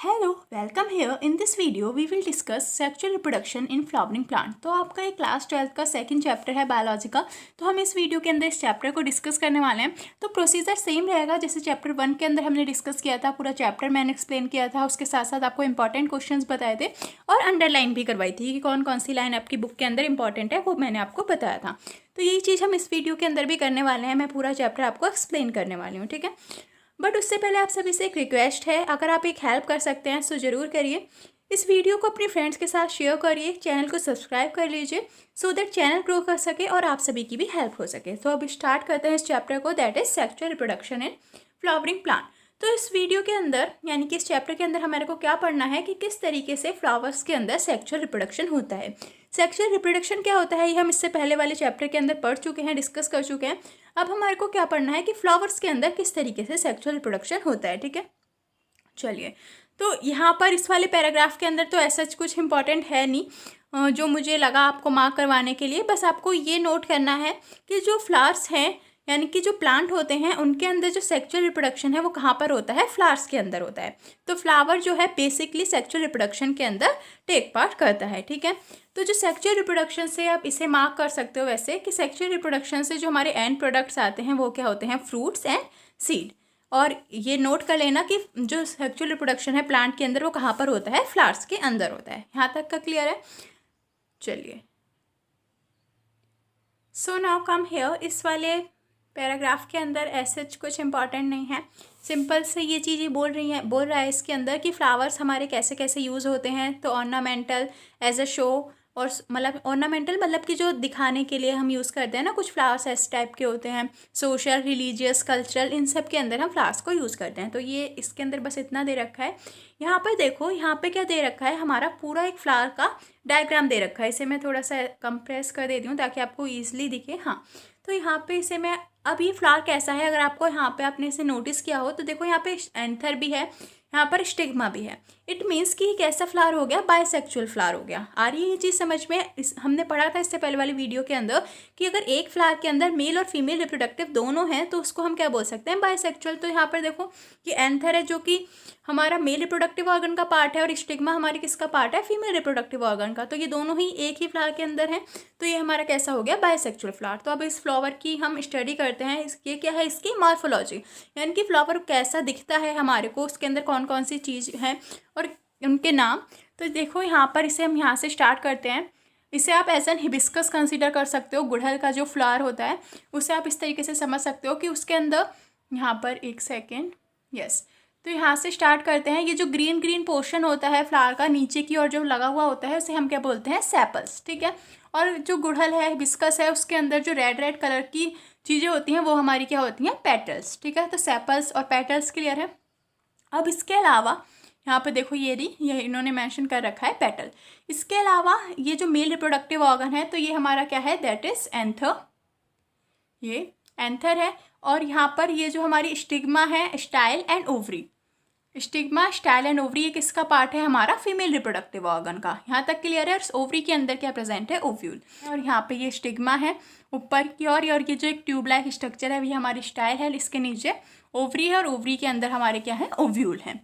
Hello welcome here in this video we will discuss sexual reproduction in flowering plant. तो आपका ये class 12th का second chapter है biology का। तो हम इस वीडियो के अंदर इस चैप्टर को डिस्कस करने वाले हैं। तो प्रोसीजर सेम रहेगा जैसे चैप्टर 1 के अंदर हमने डिस्कस किया था। पूरा चैप्टर मैंने एक्सप्लेन किया था, उसके साथ साथ आपको इंपॉर्टेंट क्वेश्चन बताए थे और अंडरलाइन भी करवाई थी कि कौन कौन सी लाइन आपकी बुक के अंदर इंपॉर्टेंट है, वो मैंने आपको बताया था। तो यही चीज़ हम इस वीडियो के अंदर भी करने वाले हैं। मैं पूरा चैप्टर आपको एक्सप्लेन करने वाली हूँ, ठीक है। बट उससे पहले आप सभी से एक रिक्वेस्ट है, अगर आप एक हेल्प कर सकते हैं तो ज़रूर करिए। इस वीडियो को अपने फ्रेंड्स के साथ शेयर करिए, चैनल को सब्सक्राइब कर लीजिए सो दैट चैनल ग्रो कर सके और आप सभी की भी हेल्प हो सके। तो अब स्टार्ट करते हैं इस चैप्टर को, that is sexual reproduction in flowering plant. तो इस वीडियो के अंदर यानी कि इस चैप्टर के अंदर हमारे को क्या पढ़ना है कि किस तरीके से फ्लावर्स के अंदर सेक्सुअल रिप्रोडक्शन होता है। सेक्सुअल रिप्रोडक्शन क्या होता है ये हम इससे पहले वाले चैप्टर के अंदर पढ़ चुके हैं, डिस्कस कर चुके हैं। अब हमारे को क्या पढ़ना है कि फ्लावर्स के अंदर किस तरीके से सेक्सुअल रिप्रोडक्शन होता है, ठीक है। चलिए, तो यहाँ पर इस वाले पैराग्राफ के अंदर तो ऐसा कुछ इंपॉर्टेंट है नहीं जो मुझे लगा आपको मार्क करवाने के लिए। बस आपको ये नोट करना है कि जो फ्लावर्स हैं यानी कि जो प्लांट होते हैं उनके अंदर जो सेक्सुअल रिप्रोडक्शन है वो कहाँ पर होता है, फ्लावर्स के अंदर होता है। तो फ्लावर जो है बेसिकली सेक्सुअल रिप्रोडक्शन के अंदर टेक पार्ट करता है, ठीक है। तो जो सेक्सुअल रिप्रोडक्शन से आप इसे मार्क कर सकते हो वैसे कि सेक्सुअल रिप्रोडक्शन से जो हमारे एंड प्रोडक्ट्स आते हैं वो क्या होते हैं, फ्रूट्स एंड सीड। और ये नोट कर लेना कि जो सेक्सुअल रिप्रोडक्शन है प्लांट के अंदर वो कहाँ पर होता है, फ्लावर्स के अंदर होता है। यहाँ तक का क्लियर है। चलिए, सो नाउ कम हियर। इस वाले पैराग्राफ के अंदर ऐसे कुछ इंपॉर्टेंट नहीं है, सिंपल से ये चीज़ बोल रहा है इसके अंदर कि फ्लावर्स हमारे कैसे कैसे यूज़ होते हैं। तो ऑर्नामेंटल, एज अ शो, और मतलब ऑर्नामेंटल मतलब कि जो दिखाने के लिए हम यूज़ करते हैं ना, कुछ फ्लावर्स इस टाइप के होते हैं। सोशल, रिलीजियस, कल्चरल, इन सब के अंदर हम फ्लावर्स को यूज़ करते हैं। तो ये इसके अंदर बस इतना दे रखा है। यहाँ पर देखो, यहाँ पे क्या दे रखा है, हमारा पूरा एक फ्लावर का डायग्राम दे रखा है। इसे मैं थोड़ा सा कंप्रेस कर देती हूँ ताकि आपको ईजिली दिखे। हाँ, तो यहाँ पे इसे मैं, अब ये फ्लावर कैसा है, अगर आपको यहाँ पे आपने इसे नोटिस किया हो तो देखो यहाँ पे एंथर भी है, यहाँ पर स्टिग्मा भी है। इट मीन्स कि एक ऐसा फ्लावर हो गया, बायसेक्सुअल फ्लावर हो गया। आ रही है ये चीज़ समझ में। हमने पढ़ा था इससे पहले वाली वीडियो के अंदर कि अगर एक फ्लावर के अंदर मेल और फीमेल रिप्रोडक्टिव दोनों हैं तो उसको हम क्या बोल सकते हैं, बायसेक्सुअल। तो यहाँ पर देखो कि एंथर है जो कि हमारा मेल रिप्रोडक्टिव ऑर्गन का पार्ट है और स्टिग्मा हमारी किसका पार्ट है, फीमेल रिप्रोडक्टिव ऑर्गन का। तो ये दोनों ही एक ही फ्लावर के अंदर है। तो ये हमारा कैसा हो गया, बायसेक्सुअल फ्लावर। तो अब इस फ्लावर की हम स्टडी करते हैं। ये क्या है, इसकी मॉर्फोलॉजी, यानी कि फ्लावर कैसा दिखता है हमारे को, उसके अंदर कौन कौन सी चीज़ है और उनके नाम। तो देखो यहाँ पर इसे हम यहाँ से स्टार्ट करते हैं। इसे आप एज एन हिबिस्कस कंसीडर कर सकते हो। गुड़हल का जो फ्लावर होता है उसे आप इस तरीके से समझ सकते हो कि उसके अंदर, यहाँ पर एक सेकेंड, यस। तो यहाँ से स्टार्ट करते हैं। ये जो ग्रीन ग्रीन पोर्शन होता है फ्लावर का नीचे की ओर जो लगा हुआ होता है उसे हम क्या बोलते हैं, सेपल्स, ठीक है। और जो गुड़हल है, हिबिस्कस है, उसके अंदर जो रेड रेड कलर की चीज़ें होती हैं वो हमारी क्या होती हैं, पेटल्स, ठीक है। तो सेपल्स और पेटल्स क्लियर है। अब इसके अलावा यहाँ पे देखो ये इन्होंने मेंशन कर रखा है, पेटल। इसके अलावा ये जो मेल रिप्रोडक्टिव ऑर्गन है तो ये हमारा क्या है, दैट इज एंथर, ये एंथर है। और यहाँ पर ये जो हमारी स्टिग्मा है, style and ovary. Stigma, style and ovary ये किसका पार्ट है, हमारा फीमेल रिप्रोडक्टिव ऑर्गन का। यहाँ तक क्लियर है। और ओवरी के अंदर क्या प्रेजेंट है, ओव्यूल। और यहाँ पे ये स्टिग्मा है ऊपर की ओर, और ये जो एक ट्यूब लाइक स्ट्रक्चर है ये हमारी स्टाइल है, इसके नीचे ओवरी है और ओवरी के अंदर हमारे क्या है, ओव्यूल है।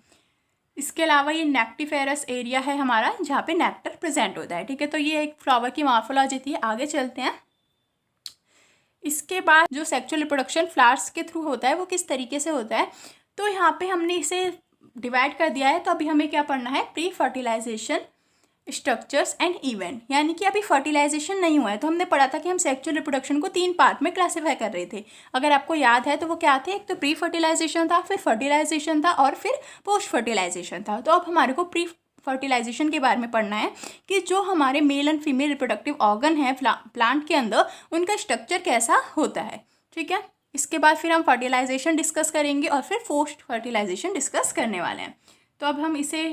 इसके अलावा ये नेक्टिफेरस एरिया है हमारा जहाँ पे नेक्टर प्रेजेंट होता है, ठीक है। तो ये एक फ्लावर की मॉर्फोलॉजी थी। आगे चलते हैं। इसके बाद जो सेक्सुअल रिप्रोडक्शन फ्लावर्स के थ्रू होता है वो किस तरीके से होता है, तो यहाँ पे हमने इसे डिवाइड कर दिया है। तो अभी हमें क्या पढ़ना है, pre fertilization, structures and event. यानी कि अभी फर्टिलाइजेशन नहीं हुआ है। तो हमने पढ़ा था कि हम सेक्सुअल रिप्रोडक्शन को 3 पार्ट में क्लासीफाई कर रहे थे, अगर आपको याद है तो वो क्या थे, एक तो प्री फर्टिलाइजेशन था, फिर फर्टिलाइजेशन था और फिर पोस्ट फर्टिलाइजेशन था। तो अब हमारे को प्री फर्टिलाइजेशन के बारे में पढ़ना है कि जो हमारे male and female reproductive organ है प्लांट के अंदर उनका स्ट्रक्चर कैसा होता है, ठीक है। इसके बाद फिर हम फर्टिलाइजेशन डिस्कस करेंगे और फिर पोस्ट फर्टिलाइजेशन डिस्कस करने वाले हैं। तो अब हम इसे,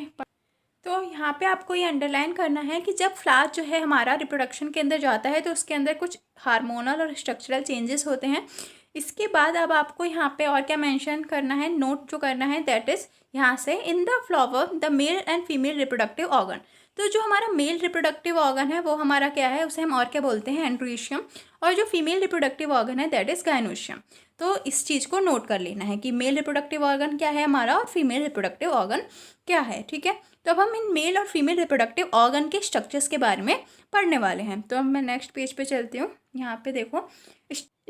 तो यहाँ पे आपको ये अंडरलाइन करना है कि जब फ्लावर जो है हमारा रिप्रोडक्शन के अंदर जाता है तो उसके अंदर कुछ हार्मोनल और स्ट्रक्चरल चेंजेस होते हैं। इसके बाद अब आपको यहाँ पे और क्या मेंशन करना है, नोट जो करना है, दैट इज यहाँ से in the flower the male and female reproductive organ. तो जो हमारा मेल रिप्रोडक्टिव ऑर्गन है वो हमारा क्या है, उसे हम और क्या बोलते हैं, एंड्रोशियम। और जो फीमेल रिप्रोडक्टिव ऑर्गन है दैट इज गायनोशियम। तो इस चीज़ को नोट कर लेना है कि मेल रिप्रोडक्टिव ऑर्गन क्या है हमारा और फीमेल रिप्रोडक्टिव ऑर्गन क्या है। ठीक है, तो अब हम इन मेल और फीमेल रिप्रोडक्टिव ऑर्गन के स्ट्रक्चर्स के बारे में पढ़ने वाले हैं। तो अब मैं नेक्स्ट पेज पे चलती हूँ। यहाँ पे देखो,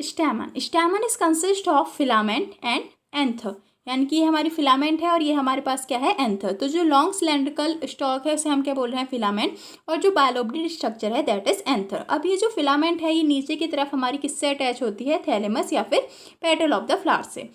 stamen. Stamen is consist of filament and anther, यानी कि ये हमारी फिलामेंट है और ये हमारे पास क्या है, एंथर। तो जो लॉन्ग सिलेंड्रिकल स्टॉक है उसे हम क्या बोल रहे हैं, फिलामेंट, और जो बायलोब्डेड स्ट्रक्चर है दैट इज एंथर। अब ये जो फिलामेंट है ये नीचे की तरफ हमारी किससे अटैच होती है, थैलेमस या फिर पेटल ऑफ द फ्लावर से।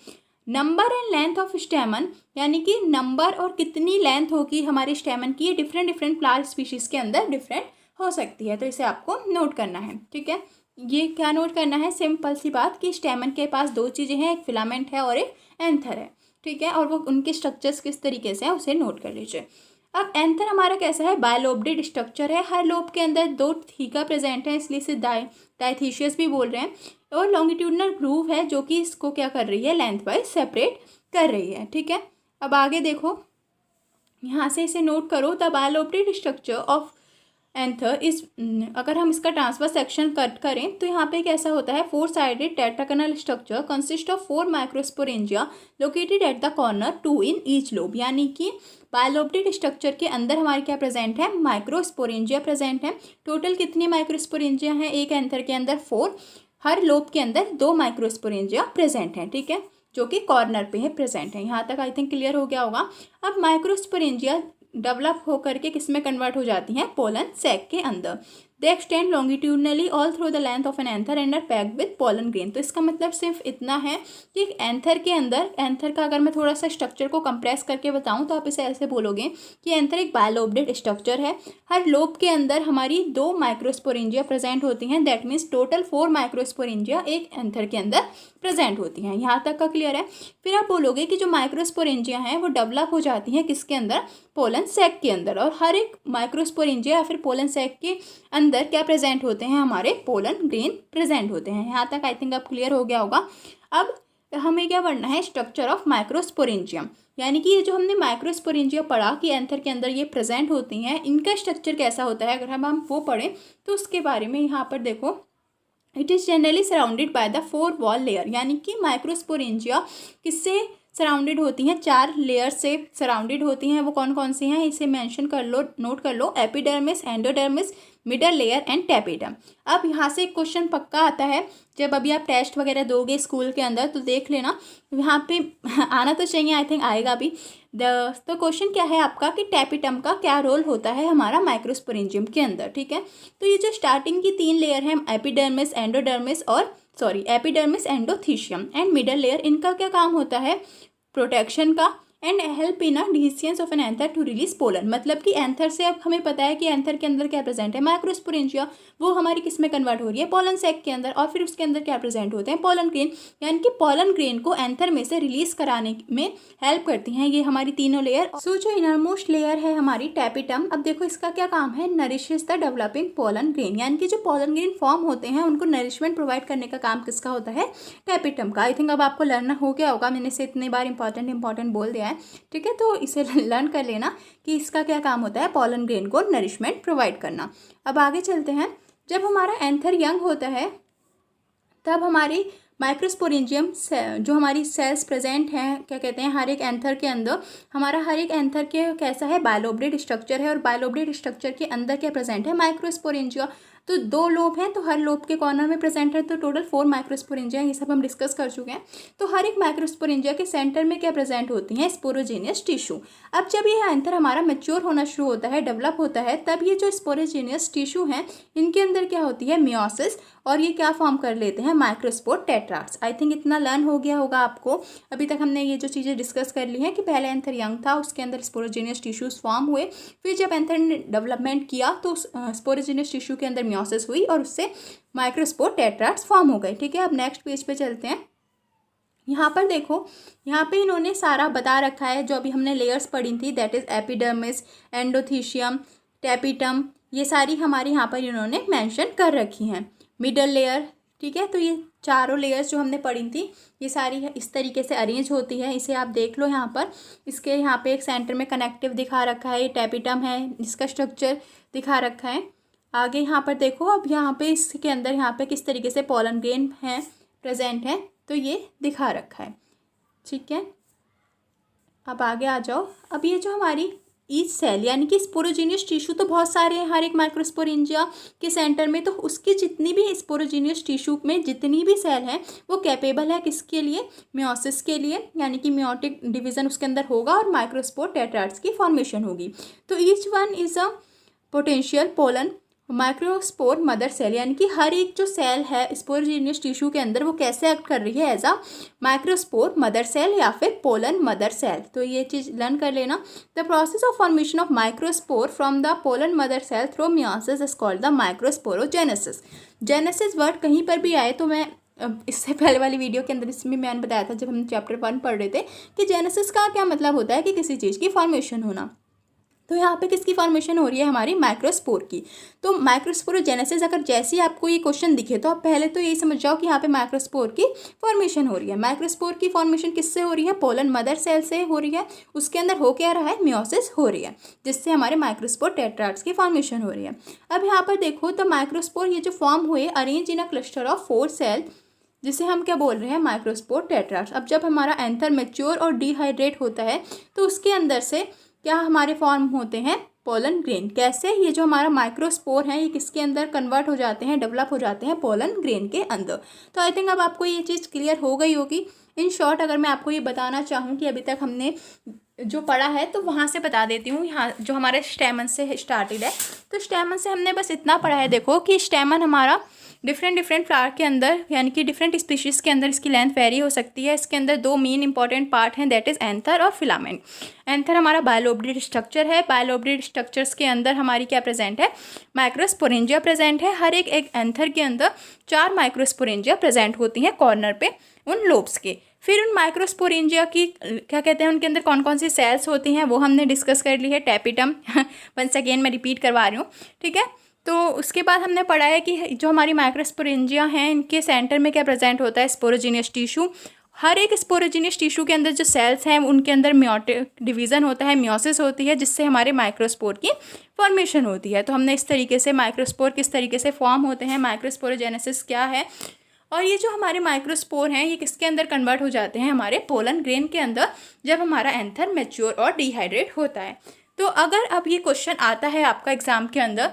नंबर एंड लेंथ ऑफ स्टेमन, यानी कि नंबर और कितनी लेंथ होगी हमारे स्टेमन की, ये डिफरेंट डिफरेंट फ्लावर स्पीशीज के अंदर डिफरेंट हो सकती है। तो इसे आपको नोट करना है। ठीक है, ये क्या नोट करना है, सिंपल सी बात कि स्टेमन के पास दो चीज़ें हैं, एक फिलामेंट है और एक एंथर है। ठीक है, और वो उनके स्ट्रक्चर्स किस तरीके से हैं उसे नोट कर लीजिए। अब एंथर हमारा कैसा है, बायलोब्डेड स्ट्रक्चर है। हर लोब के अंदर दो थीका प्रेजेंट है, इसलिए इसे डायथीशियस भी बोल रहे हैं। और लॉन्गिट्यूडनल ग्रूव है जो कि इसको क्या कर रही है, लेंथ वाइज सेपरेट कर रही है। ठीक है, अब आगे देखो, यहाँ से इसे नोट करो, the bilobed structure of anther is, अगर हम इसका ट्रांसफर सेक्शन कट करें तो यहाँ पे कैसा होता है, 4 sided tetragonal structure consist of 4 microsporangia located at the corner, 2 in each lobe. यानी कि बायलोब्डेड स्ट्रक्चर के अंदर हमारे क्या प्रेजेंट है, माइक्रोस्पोरेंजिया प्रेजेंट है। टोटल कितनी माइक्रोस्पोरेंजिया हैं, एक एंथर के अंदर 4, हर लोब के अंदर 2 माइक्रोस्पोरेंजिया प्रेजेंट हैं। ठीक है, जो कि कॉर्नर पे है प्रेजेंट है। यहाँ तक आई थिंक क्लियर हो गया होगा। अब माइक्रोस्पोरेंजिया डेवलप होकर के किस में कन्वर्ट हो जाती हैं, पोलन सैक के अंदर। They extend longitudinally all through the length of an anther and are packed with pollen grain. तो इसका मतलब सिर्फ इतना है कि एंथर के अंदर, एंथर का अगर मैं थोड़ा सा स्ट्रक्चर को कंप्रेस करके बताऊं तो आप इसे ऐसे बोलोगे कि एंथर एक बायलोब्डेड स्ट्रक्चर है। हर लोब के अंदर हमारी 2 माइक्रोस्पोरेंजिया प्रेजेंट होती हैं, दैट मीन्स टोटल 4 माइक्रोस्पोरेंजिया एक एंथर के अंदर प्रेजेंट होती हैं। यहाँ तक का क्लियर है। फिर आप बोलोगे कि जो माइक्रोस्पोरेंजिया हैं वो डेवलप हो जाती हैं किसके अंदर, पोलन सैक के अंदर। और हर एक माइक्रोस्पोरेंजिया या फिर पोलन सैक के अंदर क्या प्रेजेंट होते हैं, हमारे पोलन ग्रेन प्रेजेंट होते हैं। यहाँ तक आई थिंक अब क्लियर हो गया होगा। अब हमें क्या पढ़ना है, स्ट्रक्चर ऑफ माइक्रोस्पोरेंजियम, यानी कि ये जो हमने माइक्रोस्पोरेंजिया पढ़ा कि एंथर के अंदर ये प्रेजेंट होती हैं, इनका स्ट्रक्चर कैसा होता है अगर हम वो पढ़ें तो उसके बारे में यहाँ पर देखो, it is generally surrounded by the 4 wall layer. यानी कि माइक्रोस्पोरेंजिया किससे सराउंडेड होती हैं, 4 लेयर से सराउंडेड होती हैं। वो कौन कौन सी हैं, इसे मेंशन कर लो, नोट कर लो, epidermis, endodermis, middle layer and tapetum. अब यहाँ से एक क्वेश्चन पक्का आता है, जब अभी आप टेस्ट वगैरह दोगे स्कूल के अंदर तो देख लेना, यहाँ पे आना तो चाहिए, आई थिंक आएगा भी। तो क्वेश्चन क्या है आपका कि टैपिटम का क्या रोल होता है हमारा माइक्रोस्पोरेंजियम के अंदर। ठीक है, तो ये जो स्टार्टिंग की 3 लेयर हैं, एपिडर्मिस, एंडोडर्मिस और epidermis, endothecium and middle layer, इनका क्या काम होता है, प्रोटेक्शन का, and help in dehiscence of an anther to release pollen. मतलब कि एंथर से अब हमें पता है कि एंथर के अंदर क्या प्रेजेंट है, माइक्रोस्पोरेंजिया, वो हमारी किस में कन्वर्ट हो रही है, पोलन सैक के अंदर, और फिर उसके अंदर क्या प्रेजेंट होते हैं, पोलन ग्रेन। यानी कि पोलन ग्रेन को एंथर में से रिलीज कराने में हेल्प करती हैं ये हमारी तीनों लेयर। सो जो इनरमोस्ट लेयर है हमारी टैपिटम, अब देखो इसका क्या काम है, nourishes the developing pollen grain. यानी कि जो पोलन ग्रेन फॉर्म होते हैं उनको नरिशमेंट प्रोवाइड करने का काम किसका होता है, टैपिटम का। आई थिंक अब आपको लर्न हो गया होगा, मैंने इसे इतनी बार इंपॉर्टेंट बोल दिया है। ठीक है, तो इसे लर्न कर लेना कि इसका क्या काम होता है, पोलन ग्रेन को नरिशमेंट प्रोवाइड करना। अब आगे चलते हैं, जब हमारा एंथर यंग होता है तब हमारी माइक्रोस्पोरेंजियम जो हमारी सेल्स प्रेजेंट हैं, क्या कहते हैं, हर एक एंथर के अंदर, हमारा हर एक एंथर के कैसा है, बायलोब्डेड स्ट्रक्चर है, और बायलोब्डेड स्ट्रक्चर के अंदर क्या प्रेजेंट है, माइक्रोस्पोरेंजिया। तो 2 लोब हैं तो हर लोब के कॉर्नर में प्रेजेंट है, तो टोटल 4 माइक्रोस्पोरेंजिया, ये सब हम डिस्कस कर चुके हैं। तो हर एक माइक्रोस्पोरेंजिया के सेंटर में क्या प्रेजेंट होती हैं, स्पोरोजेनियस टिश्यू। अब जब ये एंथर हमारा मैच्योर होना शुरू होता है, डेवलप होता है, तब ये जो स्पोरोजेनियस टिश्यू हैं इनके अंदर क्या होती है, मियोसिस, और ये क्या फॉर्म कर लेते हैं, माइक्रोस्पोर टेट्राड्स। आई थिंक इतना लर्न हो गया होगा आपको। अभी तक हमने ये जो चीज़ें डिस्कस कर ली हैं कि पहले एंथर यंग था, उसके अंदर स्पोरोजेनियस टिश्यूज फॉर्म हुए, फिर जब एंथर ने डेवलपमेंट किया तो स्पोरोजेनियस टिश्यू के अंदर मियोसिस हुई और उससे माइक्रोस्पोर टेट्राड्स फॉर्म हो गए। ठीक है, अब नेक्स्ट पेज पे चलते हैं। यहाँ पर देखो, यहाँ पे इन्होंने सारा बता रखा है जो अभी हमने लेयर्स पढ़ी थी, that is epidermis, endothecium, tapetum, ये सारी हमारे यहाँ पर इन्होंने मेंशन कर रखी हैं। मिडल लेयर, ठीक है, तो ये चारों लेयर्स जो हमने पढ़ी थी ये सारी इस तरीके से अरेंज होती है। इसे आप देख लो यहाँ पर, इसके यहाँ पे एक सेंटर में कनेक्टिव दिखा रखा है, ये टैपिटम है, इसका स्ट्रक्चर दिखा रखा है। आगे यहाँ पर देखो, अब यहाँ पे इसके अंदर यहाँ पे किस तरीके से पोलन ग्रेन है प्रेजेंट है, तो ये दिखा रखा है। ठीक है, अब आगे आ जाओ। अब ये जो हमारी ईच सेल यानी कि स्पोरोजीनियस टिश्यू तो बहुत सारे हैं हर एक माइक्रोस्पोरेंजिया के सेंटर में, तो उसकी जितनी भी स्पोरोजीनियस टिश्यू में जितनी भी सेल हैं वो कैपेबल है किसके लिए, मियोसिस के लिए, यानी कि मियोटिक डिवीजन उसके अंदर होगा और माइक्रोस्पोर टेट्राड्स की फॉर्मेशन होगी। तो each one is a potential pollen microspore mother cell, यानी कि हर एक जो सेल है स्पोरोजीनियस टिश्यू के अंदर वो कैसे एक्ट कर रही है, as a microspore mother cell या फिर पोलन मदर सेल। तो ये चीज़ लर्न कर लेना। The process of formation of microspore from the pollen mother cell through meiosis is called the microsporogenesis. Genesis word कहीं पर भी आए तो मैं इससे पहले वाली वीडियो के अंदर इसमें मैंने बताया था जब हम चैप्टर 1 पढ़ रहे थे कि जेनेसिस का क्या मतलब होता है कि किसी चीज़ की फॉर्मेशन होना। तो यहाँ पे किसकी फॉर्मेशन हो रही है, हमारी माइक्रोस्पोर की। तो माइक्रोस्पोरोजेनेसिस अगर जैसे ही आपको ये क्वेश्चन दिखे तो आप पहले तो यही समझ जाओ कि यहाँ पे माइक्रोस्पोर की फॉर्मेशन हो रही है। माइक्रोस्पोर की फॉर्मेशन किससे हो रही है, पोलन मदर सेल से हो रही है। उसके अंदर हो क्या रहा है, मियोसिस हो रही है, जिससे हमारे माइक्रोस्पोर टेट्राड्स की फॉर्मेशन हो रही है। अब यहाँ पर देखो तो माइक्रोस्पोर ये जो फॉर्म हुए arrange in a cluster of 4 cell, जिसे हम क्या बोल रहे हैं, माइक्रोस्पोर टेट्राड्स। अब जब हमारा एंथर मैच्योर और डिहाइड्रेट होता है तो उसके अंदर से क्या हमारे फॉर्म होते हैं, पोलन ग्रेन। कैसे, ये जो हमारा माइक्रोस्पोर है ये किसके अंदर कन्वर्ट हो जाते हैं, डेवलप हो जाते हैं पोलन ग्रेन के अंदर। तो आई थिंक अब आपको ये चीज़ क्लियर हो गई होगी। इन शॉर्ट अगर मैं आपको ये बताना चाहूँ कि अभी तक हमने जो पढ़ा है तो वहाँ से बता देती हूँ। यहाँ जो हमारे स्टेमन से स्टार्टेड है, तो स्टेमन से हमने बस इतना पढ़ा है, देखो कि स्टेमन हमारा डिफरेंट फ्लावर के अंदर यानी कि डिफरेंट स्पीशीज़ के अंदर इसकी लेंथ वेरी हो सकती है। इसके अंदर 2 मेन इंपॉर्टेंट पार्ट हैं, दैट इज़ एंथर और फिलामेंट। एंथर हमारा बायलोब्रिड स्ट्रक्चर है, बायलोब्रिड स्ट्रक्चर्स के अंदर हमारी क्या प्रेजेंट है, माइक्रोस्पोरेंजिया प्रेजेंट है। हर एक एंथर के अंदर 4 माइक्रोस्पोरेंजिया प्रेजेंट होती हैं कॉर्नर पे उन लोब्स के। फिर उन माइक्रोस्पोरेंजिया की क्या कहते हैं, उनके अंदर कौन कौन सी सेल्स होती हैं वो हमने डिस्कस कर ली है, टैपिटम वंस अगेन मैं रिपीट करवा रही हूँ। ठीक है, तो उसके बाद हमने पढ़ा है कि जो हमारी माइक्रोस्पोरेंजिया हैं इनके सेंटर में क्या प्रेजेंट होता है, स्पोरोजीनियस टिश्यू। हर एक स्पोरोजीनियस टिश्यू के अंदर जो सेल्स हैं उनके अंदर मियोटिक डिवीज़न होता है, मियोसिस होती है, जिससे हमारे माइक्रोस्पोर की फॉर्मेशन होती है। तो हमने इस तरीके से माइक्रोस्पोर किस तरीके से फॉर्म होते हैं, माइक्रोस्पोरोजेनेसिस क्या है, और ये जो हमारे माइक्रोस्पोर हैं ये किसके अंदर कन्वर्ट हो जाते हैं, हमारे पोलन ग्रेन के अंदर, जब हमारा एंथर मैच्योर और डिहाइड्रेट होता है। तो अगर अब ये क्वेश्चन आता है आपका एग्जाम के अंदर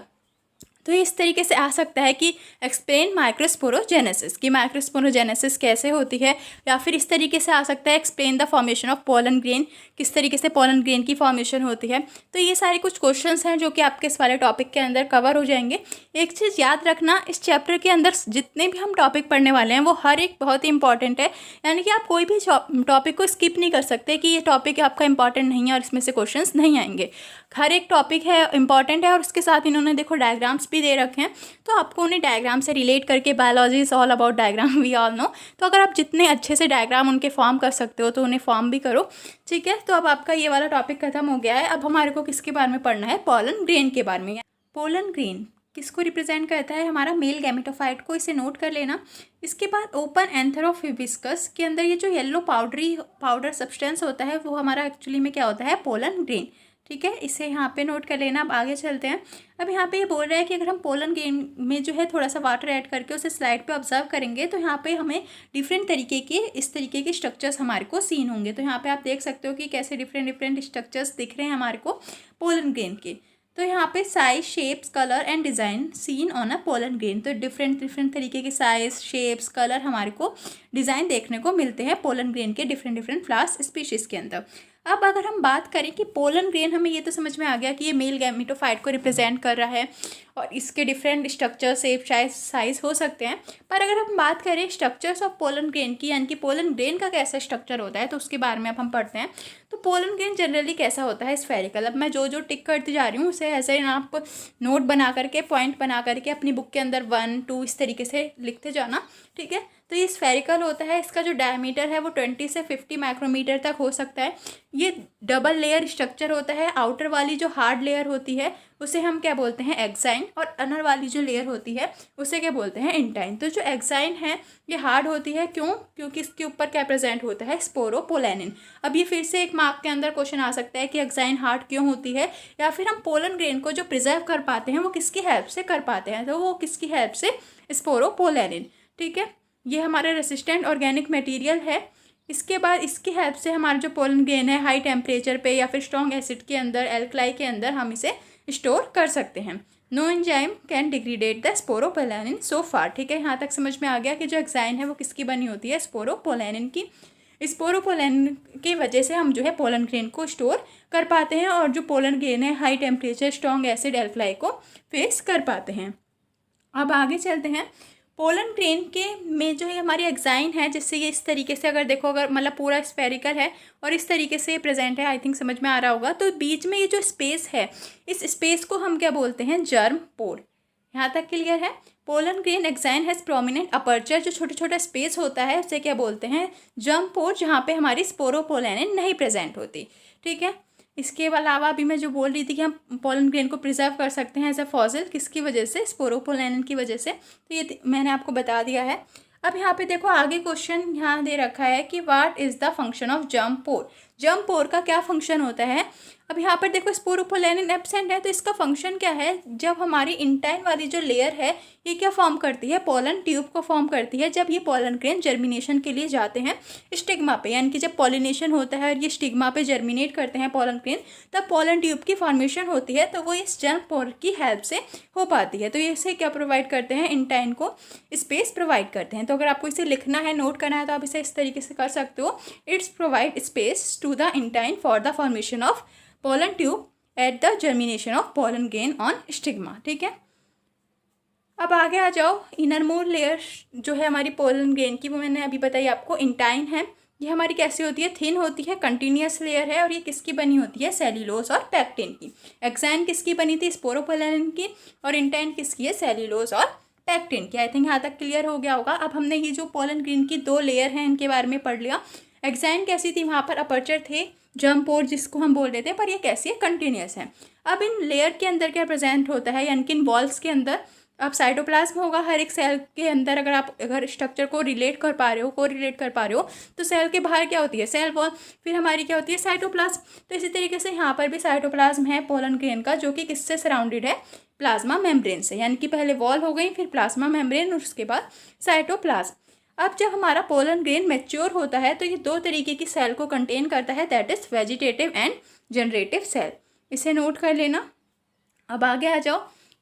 तो ये इस तरीके से आ सकता है कि एक्सप्लेन माइक्रोस्पोरोजेनेसिस, कि माइक्रोस्पोरोजेनेसिस कैसे होती है, या फिर इस तरीके से आ सकता है explain the formation of pollen grain, किस तरीके से पोलन ग्रेन की फॉर्मेशन होती है। तो ये सारे कुछ क्वेश्चंस हैं जो कि आपके इस वाले टॉपिक के अंदर कवर हो जाएंगे। एक चीज़ याद रखना, इस चैप्टर के अंदर जितने भी हम टॉपिक पढ़ने वाले हैं वो हर एक बहुत ही इंपॉर्टेंट है, यानी कि आप कोई भी टॉपिक को स्किप नहीं कर सकते कि ये टॉपिक आपका इंपॉर्टेंट नहीं है और इसमें से क्वेश्चंस नहीं आएंगे। हर एक टॉपिक है इंपॉर्टेंट है, और उसके साथ इन्होंने देखो डायग्राम्स भी दे रखे हैं, तो आपको उन्हें डायग्राम से रिलेट करके, biology is all about diagram we all know, तो अगर आप जितने अच्छे से डायग्राम उनके फॉर्म कर सकते हो तो उन्हें फॉर्म भी करो। ठीक है, तो अब आपका ये वाला टॉपिक खत्म हो गया है। अब हमारे को किसके बारे में पढ़ना है, पोलन ग्रेन के बारे में। पोलन ग्रेन किसको रिप्रेजेंट करता है, हमारा मेल गैमेटोफाइट को, इसे नोट कर लेना। इसके बाद ओपन एंथर ऑफ हिबिस्कस के अंदर ये जो येलो पाउडर सब्सटेंस होता है वो हमारा एक्चुअली में क्या होता है, पोलन ग्रेन। ठीक है, इसे यहाँ पे नोट कर लेना। अब आगे चलते हैं। अब यहाँ पे ये बोल रहा है कि अगर हम पोलन ग्रेन में जो है थोड़ा सा वाटर ऐड करके उसे स्लाइड पे ऑब्जर्व करेंगे तो यहाँ पे हमें डिफरेंट तरीके के इस तरीके के स्ट्रक्चर्स हमारे को सीन होंगे। तो यहाँ पे आप देख सकते हो कि कैसे डिफरेंट स्ट्रक्चर्स दिख रहे हैं हमारे को पोलन ग्रेन के। तो यहाँ पे size, shapes, colour and design seen on a pollen grain. तो डिफरेंट तरीके के साइज, शेप्स, कलर हमारे को डिज़ाइन देखने को मिलते हैं पोलन ग्रेन के डिफरेंट फ्लावर्स स्पीशीज़ के अंदर। अब अगर हम बात करें कि पोलन ग्रेन, हमें ये तो समझ में आ गया कि ये मेल गैमेटोफाइट को रिप्रेजेंट कर रहा है और इसके डिफरेंट स्ट्रक्चर, शेप, साइज हो सकते हैं। पर अगर हम बात करें स्ट्रक्चर्स ऑफ पोलन ग्रेन की, यानी कि पोलन ग्रेन का कैसा स्ट्रक्चर होता है, तो उसके बारे में अब हम पढ़ते हैं। तो पोलन ग्रेन जनरली कैसा होता है, स्फेरिकल। अब मैं जो टिक करती जा रही हूँ उसे ऐसे आप नोट बना करके, पॉइंट बना करके अपनी बुक के अंदर 1, 2 इस तरीके से लिखते जाना। ठीक है, तो ये स्फेरिकल होता है, इसका जो डायमीटर है वो 20 से 50 माइक्रोमीटर तक हो सकता है। ये डबल लेयर स्ट्रक्चर होता है। आउटर वाली जो हार्ड लेयर होती है उसे हम क्या बोलते हैं, एक्साइन, और अनर वाली जो लेयर होती है उसे क्या बोलते हैं, इंटाइन। तो जो एक्साइन है ये हार्ड होती है, क्यों? क्योंकि इसके ऊपर क्या प्रेजेंट होता है, स्पोरोपोलेनिन। अब ये फिर से एक मार्क के अंदर क्वेश्चन आ सकता है कि एक्साइन हार्ड क्यों होती है, या फिर हम पोलन ग्रेन को जो प्रिजर्व कर पाते हैं वो किसकी हेल्प से कर पाते हैं, तो वो किसकी हेल्प से, स्पोरोपोलेनिन। ठीक है, ये हमारा रेसिस्टेंट ऑर्गेनिक मटेरियल है। इसके बाद इसकी हेल्प से हमारा जो पोलन ग्रेन है हाई टेम्परेचर पे या फिर स्ट्रॉन्ग एसिड के अंदर, एल्कलाई के अंदर हम इसे स्टोर कर सकते हैं। No enzyme can degradate the sporopollenin so far. ठीक है, यहाँ तक समझ में आ गया कि जो एक्साइन है वो किसकी बनी होती है, स्पोरोपोलेनिन की। स्पोरोपोलेनिन की वजह से हम जो है पोलन ग्रेन को स्टोर कर पाते हैं, और जो पोलन ग्रेन है high temperature strong acid alkali को फेस कर पाते हैं। अब आगे चलते हैं। पोलन ग्रेन के में जो है हमारी एक्साइन है, जिससे ये इस तरीके से अगर देखो, अगर मतलब पूरा स्फेरिकल है और इस तरीके से प्रेजेंट है, आई थिंक समझ में आ रहा होगा। तो बीच में ये जो स्पेस है, इस स्पेस को हम क्या बोलते हैं, जर्म पोर। यहाँ तक क्लियर है? Pollen grain exine has prominent aperture, जो छोटा छोटा स्पेस होता है उसे क्या बोलते हैं, जर्म पोर, जहाँ पे हमारी स्पोरोपोलेनिन नहीं प्रेजेंट होती। ठीक है, इसके अलावा अभी मैं जो बोल रही थी कि हम पोलन ग्रेन को प्रिजर्व कर सकते हैं एज अ फॉसिल, किसकी वजह से, स्पोरोपोलेनिन की वजह से। तो ये मैंने आपको बता दिया है। अब यहाँ पे देखो आगे क्वेश्चन यहाँ दे रखा है कि what is the function of germ pore. Germ pore का क्या फंक्शन होता है? अब यहाँ पर देखो स्पोरोपोलेनिन एब्सेंट है, तो इसका फंक्शन क्या है, जब हमारी इंटाइन वाली जो लेयर है ये क्या फॉर्म करती है, पोलन ट्यूब को फॉर्म करती है। जब ये पोलन ग्रेन जर्मिनेशन के लिए जाते हैं स्टिग्मा पे, यानी कि जब पॉलिनेशन होता है और ये स्टिग्मा पे जर्मिनेट करते हैं पोलन ग्रेन, तब पोलन ट्यूब की फॉर्मेशन होती है, तो वो इस जर्म पोर की हेल्प से हो पाती है। तो ये इसे क्या प्रोवाइड करते हैं, इंटाइन को स्पेस प्रोवाइड करते हैं। तो अगर आपको इसे लिखना है, नोट करना है, तो आप इसे इस तरीके से कर सकते हो, it's provide space to the intine for the formation of pollen tube at the germination of pollen grain on stigma. ठीक है, अब आगे आ जाओ। इनर मोर लेयर जो है हमारी पोलन ग्रेन की, वो मैंने अभी बताई आपको, इंटाइन है। ये हमारी कैसी होती है, थिन होती है, कंटिन्यूअस लेयर है, और ये किसकी बनी होती है, सेल्यूलोज और पैक्टिन की। एक्साइन किसकी बनी थी, स्पोरोपोलेनिन की, और इंटाइन किसकी है, सेल्यूलोज और पैक्टिन की। आई थिंक यहाँ तक क्लियर हो गया होगा। अब हमने ये जो पोलन ग्रेन की दो लेयर हैं इनके बारे में पढ़ लिया। एक्साइन कैसी थी, वहाँ पर अपर्चर थे, जर्म पोर जिसको हम बोल रहे थे, पर ये कैसी है, कंटिन्यूअस है। अब इन लेयर के अंदर क्या प्रेजेंट होता है, यानी कि इन वॉल्स के अंदर अब साइटोप्लाज्म होगा हर एक सेल के अंदर। अगर स्ट्रक्चर को रिलेट कर पा रहे हो, कोरिलेट कर पा रहे हो, तो सेल के बाहर क्या होती है, सेल वॉल, फिर हमारी क्या होती है, साइटोप्लाज्म। तो इसी तरीके से यहाँ पर भी साइटोप्लाज्म है पोलन ग्रेन का, जो कि किससे सराउंडेड है, प्लाज्मा मेम्ब्रेन से। यानी कि पहले वॉल हो गई, फिर प्लाज्मा मेम्ब्रेन, और उसके बाद साइटोप्लाज्म। अब जब हमारा पोलन ग्रेन मैच्योर होता है तो ये दो तरीके की सेल को कंटेन करता है, that is vegetative and generative cell. इसे नोट कर लेना। अब आगे आ जाओ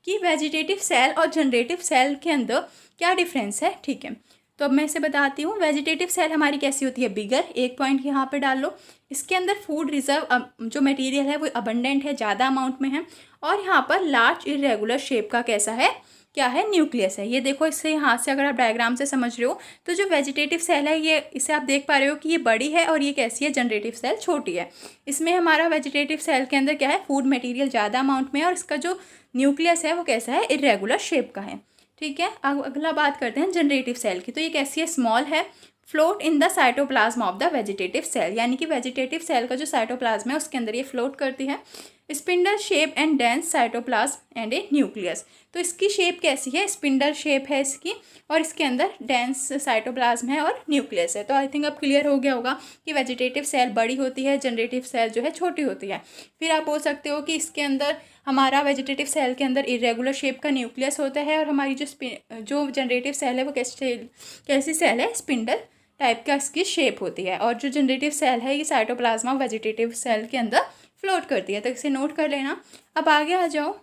कि वेजिटेटिव सेल और जनरेटिव सेल के अंदर क्या डिफरेंस है। ठीक है, तो अब मैं इसे बताती हूँ। वेजिटेटिव सेल हमारी कैसी होती है, बिगर, एक पॉइंट यहाँ पे डाल लो। इसके अंदर फूड रिजर्व जो मटेरियल है वो अबंडेंट है, ज़्यादा अमाउंट में है, और यहाँ पर लार्ज इरेगुलर शेप का कैसा है, क्या है, न्यूक्लियस है। ये देखो, इससे यहाँ से अगर आप डायग्राम से समझ रहे हो तो जो वेजिटेटिव सेल है ये, इसे आप देख पा रहे हो कि ये बड़ी है, और ये कैसी है, जनरेटिव सेल छोटी है। इसमें हमारा वेजिटेटिव सेल के अंदर क्या है, फूड मटेरियल ज़्यादा अमाउंट में है, और इसका जो न्यूक्लियस है वो कैसा है, इरेगुलर शेप का है। ठीक है, अब अगला बात करते हैं जनरेटिव सेल की। तो ये कैसी है, स्मॉल है, float in the cytoplasm of the vegetative cell, यानी कि वेजिटेटिव सेल का जो साइटोप्लाज्म है उसके अंदर ये फ्लोट करती है। Spindle shape and dense cytoplasm and A nucleus. तो इसकी शेप कैसी है, स्पिंडल शेप है इसकी, और इसके अंदर डेंस साइटोप्लाज्म है और न्यूक्लियस है। तो आई थिंक अब क्लियर हो गया होगा कि वेजिटेटिव सेल बड़ी होती है, जनरेटिव सेल जो है छोटी होती है। फिर आप बोल सकते हो कि इसके अंदर हमारा वेजिटेटिव सेल के अंदर इरेगुलर शेप का न्यूक्लियस होता है, और हमारी जो जनरेटिव सेल है वो कैसी सेल है, स्पिंडल टाइप का इसकी शेप होती है, और जो जनरेटिव सेल है ये साइटोप्लाज्मा वेजिटेटिव सेल के अंदर फ्लोट करती है। तो इसे नोट कर लेना। अब आगे आ जाओ।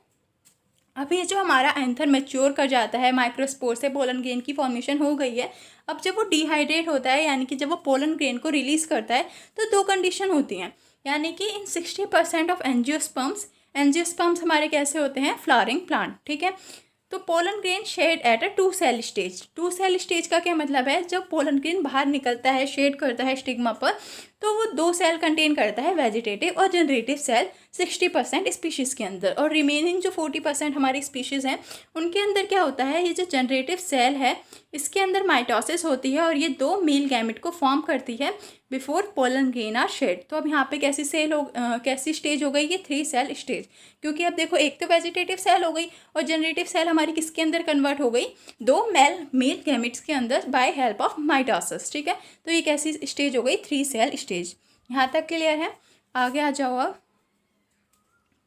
अब ये जो हमारा एंथर मैच्योर कर जाता है, माइक्रोस्पोर से पोलन ग्रेन की फॉर्मेशन हो गई है। अब जब वो डिहाइड्रेट होता है, यानी कि जब वो पोलन ग्रेन को रिलीज करता है, तो दो कंडीशन होती हैं। यानी कि इन 60% ऑफ एंजियोस्पर्म्स हमारे कैसे होते हैं, फ्लावरिंग प्लांट। ठीक है, तो pollen grain shed at a 2 cell stage. 2 cell stage का क्या मतलब है, जब पोलन ग्रेन बाहर निकलता है, शेड करता है स्टिग्मा पर, तो वो 2 सेल कंटेन करता है, वेजिटेटिव और जनरेटिव सेल 60% स्पीशीज़ के अंदर, और रिमेनिंग जो 40% हमारी स्पीशीज़ हैं उनके अंदर क्या होता है, ये जो जनरेटिव सेल है इसके अंदर माइटोसिस होती है और ये 2 मेल गैमेट को फॉर्म करती है before pollen grain are shed. तो अब यहाँ पे कैसी स्टेज हो गई, ये 3 सेल स्टेज, क्योंकि अब देखो एक तो वेजिटेटिव सेल हो गई और जनरेटिव सेल हमारी किसके अंदर कन्वर्ट हो गई, 2 मेल गैमेट्स के अंदर बाय हेल्प ऑफ माइटोसिस। ठीक है, तो ये कैसी स्टेज हो गई, 3 सेल स्टेज। यहाँ तक क्लियर है? आगे आ जाओ अब।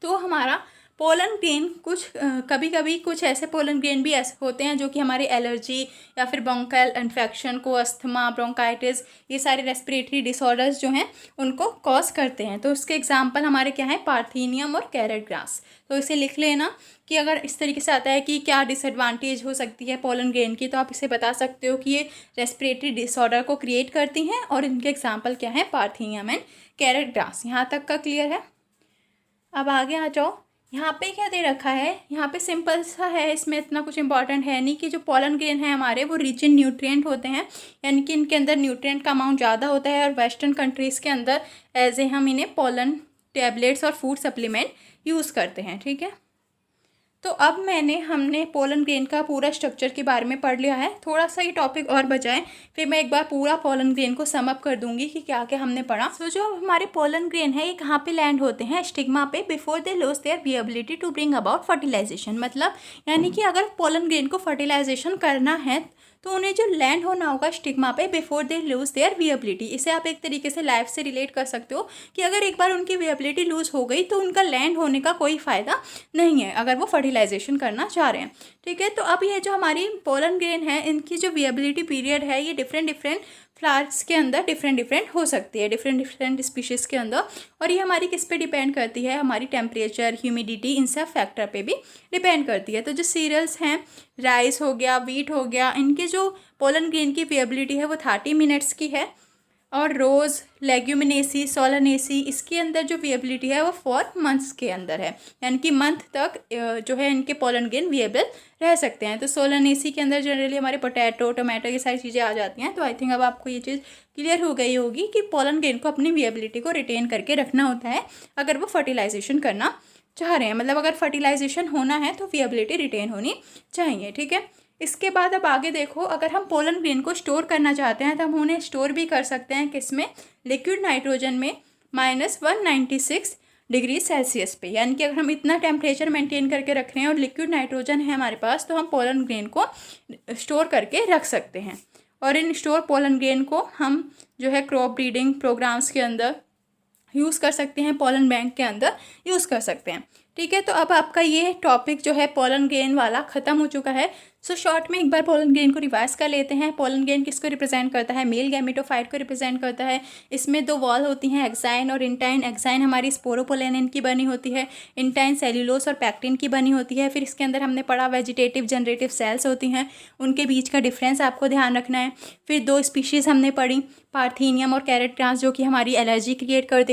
तो हमारा पोलन ग्रेन कभी कभी कुछ ऐसे पोलन ग्रेन भी ऐसे होते हैं जो कि हमारे एलर्जी या फिर ब्रोंकाइल इन्फेक्शन को, अस्थमा, ब्रोंकाइटिस, ये सारे रेस्पिरेटरी डिसऑर्डर्स जो हैं उनको कॉज करते हैं। तो उसके एग्जांपल हमारे क्या हैं, पार्थीनियम और कैरेट ग्रास। तो इसे लिख लेना कि अगर इस तरीके से आता है कि क्या डिसएडवांटेज हो सकती है पोलन ग्रेन की, तो आप इसे बता सकते हो कि ये रेस्पिरेटरी डिसऑर्डर को क्रिएट करती हैं और इनके एग्जाम्पल क्या है, पार्थीनियम एंड कैरेट ग्रास। यहाँ तक का क्लियर है? अब आगे आ जाओ। यहाँ पे क्या दे रखा है, यहाँ पे सिंपल सा है, इसमें इतना कुछ इंपॉर्टेंट है नहीं, कि जो पोलन ग्रेन है हमारे वो रिच इन न्यूट्रिएंट होते हैं, यानी कि इनके अंदर न्यूट्रिएंट का अमाउंट ज़्यादा होता है, और वेस्टर्न कंट्रीज़ के अंदर एज ए हम इन्हें पोलन टैबलेट्स और फूड सप्लीमेंट यूज़ करते हैं। ठीक है, तो अब हमने पोलन ग्रेन का पूरा स्ट्रक्चर के बारे में पढ़ लिया है। थोड़ा सा ये टॉपिक और बचा है, फिर मैं एक बार पूरा पोलन ग्रेन को सम अप कर दूंगी कि क्या क्या हमने पढ़ा। सो जो हमारे पोलन ग्रेन है ये कहाँ पे लैंड होते हैं, स्टिग्मा पे, before they lose their viability to bring about fertilization. मतलब यानी कि अगर पोलन ग्रेन को फर्टिलाइजेशन करना है तो उन्हें जो लैंड होना होगा स्टिग्मा पे before they lose their viability. इसे आप एक तरीके से लाइफ से रिलेट कर सकते हो कि अगर एक बार उनकी विएबिलिटी लूज हो गई तो उनका लैंड होने का कोई फ़ायदा नहीं है अगर वो फर्टिलाइजेशन करना चाह रहे हैं। ठीक है, तो अब ये जो हमारी पोलन ग्रेन है इनकी जो विएबिलिटी पीरियड है ये डिफरेंट फ्लावर्स के अंदर डिफरेंट हो सकती है, डिफरेंट स्पीशीज़ के अंदर, और ये हमारी किस पे डिपेंड करती है, हमारी टेम्परेचर, ह्यूमिडिटी, इन सब फैक्टर पे भी डिपेंड करती है। तो जो सीरियल्स हैं, राइस हो गया, वीट हो गया, इनके जो पोलन ग्रेन की विएबिलिटी है वो 30 मिनट्स की है, और रोज़, लेग्यूमिनेसी, सोलानेसी, इसके अंदर जो विएबिलिटी है वो 4 मंथ्स के अंदर है, यानी कि मंथ तक जो है इनके पोलन ग्रेन विएबल रह सकते हैं। तो सोलानेसी के अंदर जनरली हमारे पोटैटो, टोमेटो, ये सारी चीज़ें आ जाती हैं। तो आई थिंक अब आपको ये चीज़ क्लियर हो गई होगी कि पोलन ग्रेन को अपनी विएबिलिटी को रिटेन करके रखना होता है अगर वो फर्टिलाइजेशन करना चाह रहे हैं। मतलब अगर फर्टिलाइजेशन होना है तो विएबिलिटी रिटेन होनी चाहिए। ठीक है, इसके बाद अब आगे देखो, अगर हम पोलन ग्रेन को स्टोर करना चाहते हैं तो हम उन्हें स्टोर भी कर सकते हैं, किसमें, लिक्विड नाइट्रोजन में -196 डिग्री सेल्सियस पे। यानी कि अगर हम इतना टेम्परेचर मेंटेन करके रख रहे हैं और लिक्विड नाइट्रोजन है हमारे पास, तो हम पोलन ग्रेन को स्टोर करके रख सकते हैं। और इन स्टोर पोलन ग्रेन को हम जो है क्रॉप ब्रीडिंग प्रोग्राम्स के अंदर यूज़ कर सकते हैं, पोलन बैंक के अंदर यूज़ कर सकते हैं। ठीक है, तो अब आपका ये टॉपिक जो है पोलन ग्रेन वाला ख़त्म हो चुका है। सो शॉर्ट में एक बार पोलन ग्रेन को रिवाइज कर लेते हैं। पोलन ग्रेन किसको रिप्रेजेंट करता है, मेल गैमेटोफाइट को रिप्रेजेंट करता है। इसमें 2 वॉल होती हैं, एक्साइन और इंटाइन। एक्साइन हमारी स्पोरोपोलेनिन की बनी होती है, इंटाइन सेल्यूलोस और पैक्टिन की बनी होती है। फिर इसके अंदर हमने पढ़ा वेजिटेटिव जनरेटिव सेल्स होती हैं, उनके बीच का डिफरेंस आपको ध्यान रखना है। फिर 2 स्पीशीज़ हमने पढ़ी, पार्थीनियम और कैरेट ग्रास, जो कि हमारी एलर्जी क्रिएट कर